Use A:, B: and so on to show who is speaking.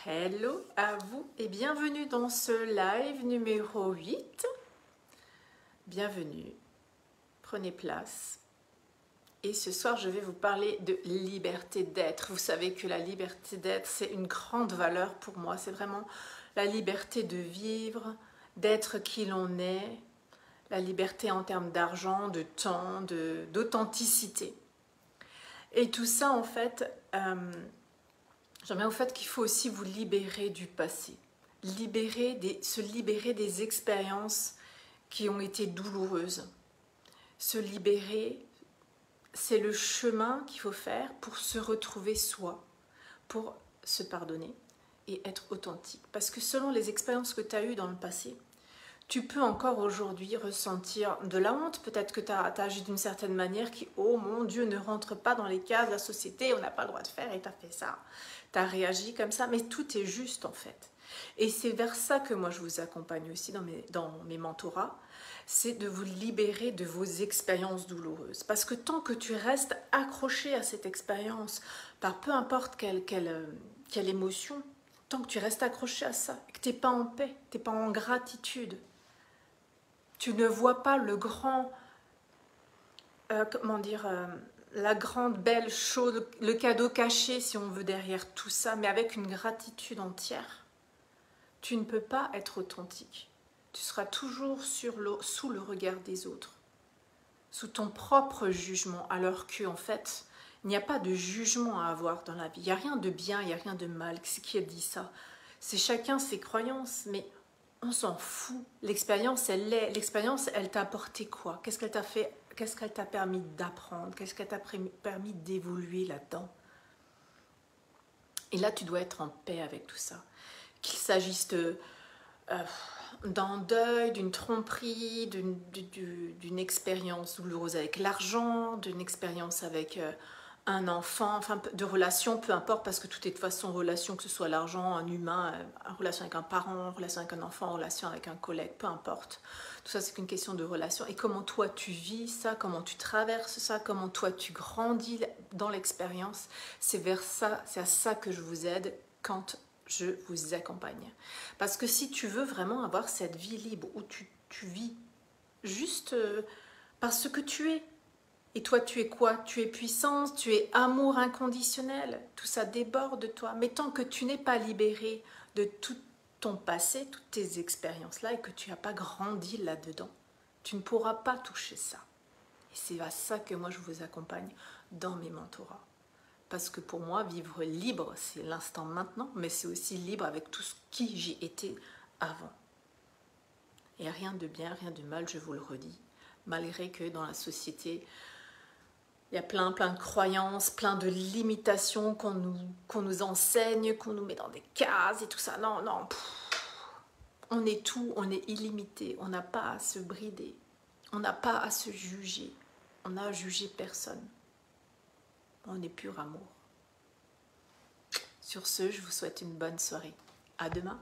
A: Hello à vous et bienvenue dans ce live numéro 8. Bienvenue, prenez place. Et ce soir, je vais vous parler de liberté d'être. Vous savez que la liberté d'être, c'est une grande valeur pour moi. C'est vraiment la liberté de vivre, d'être qui l'on est, la liberté en termes d'argent, de temps, d'authenticité. Et tout ça, en fait, j'en viens au fait qu'il faut aussi vous libérer du passé. Se libérer des expériences qui ont été douloureuses. Se libérer, c'est le chemin qu'il faut faire pour se retrouver soi, pour se pardonner et être authentique. Parce que selon les expériences que tu as eues dans le passé, tu peux encore aujourd'hui ressentir de la honte. Peut-être que tu as agi d'une certaine manière qui, oh mon Dieu, ne rentre pas dans les cases de la société, on n'a pas le droit de faire et tu as fait ça. Tu as réagi comme ça, mais tout est juste en fait. Et c'est vers ça que moi je vous accompagne aussi dans mes mentorats, c'est de vous libérer de vos expériences douloureuses. Parce que tant que tu restes accroché à cette expérience, par peu importe quelle émotion, tant que tu restes accroché à ça, que tu n'es pas en paix, tu n'es pas en gratitude, tu ne vois pas le grand, la grande belle chose, le cadeau caché si on veut derrière tout ça, mais avec une gratitude entière, tu ne peux pas être authentique. Tu seras toujours sous le regard des autres, sous ton propre jugement, alors qu'en fait, il n'y a pas de jugement à avoir dans la vie. Il n'y a rien de bien, il n'y a rien de mal. Qui a dit ça? C'est chacun ses croyances, mais on s'en fout. L'expérience, elle l'est. L'expérience, elle t'a apporté quoi? Qu'est-ce qu'elle t'a fait? Qu'est-ce qu'elle t'a permis d'apprendre? Qu'est-ce qu'elle t'a permis d'évoluer là-dedans? Et là, tu dois être en paix avec tout ça. Qu'il s'agisse d'un deuil, d'une tromperie, d'une expérience douloureuse avec l'argent, d'une expérience avec un enfant, enfin de relations, peu importe, parce que tout est de toute façon relation, que ce soit l'argent, un humain, en relation avec un parent, en relation avec un enfant, en relation avec un collègue, peu importe. Tout ça, c'est qu'une question de relation. Et comment toi tu vis ça, comment tu traverses ça, comment toi tu grandis dans l'expérience, c'est à ça que je vous aide quand je vous accompagne. Parce que si tu veux vraiment avoir cette vie libre où tu vis juste parce que tu es, et toi tu es quoi? Tu es puissance, tu es amour inconditionnel, tout ça déborde de toi. Mais tant que tu n'es pas libéré de tout ton passé, toutes tes expériences-là, et que tu n'as pas grandi là-dedans, tu ne pourras pas toucher ça. Et c'est à ça que moi je vous accompagne dans mes mentorats. Parce que pour moi, vivre libre, c'est l'instant maintenant, mais c'est aussi libre avec tout ce qui j'y étais avant. Et rien de bien, rien de mal, je vous le redis. Malgré que dans la société, il y a plein de croyances, plein de limitations qu'on nous enseigne, qu'on nous met dans des cases et tout ça. Non, non, on est tout, on est illimité, on n'a pas à se brider, on n'a pas à se juger, on n'a à juger personne. On est pur amour. Sur ce, je vous souhaite une bonne soirée. À demain.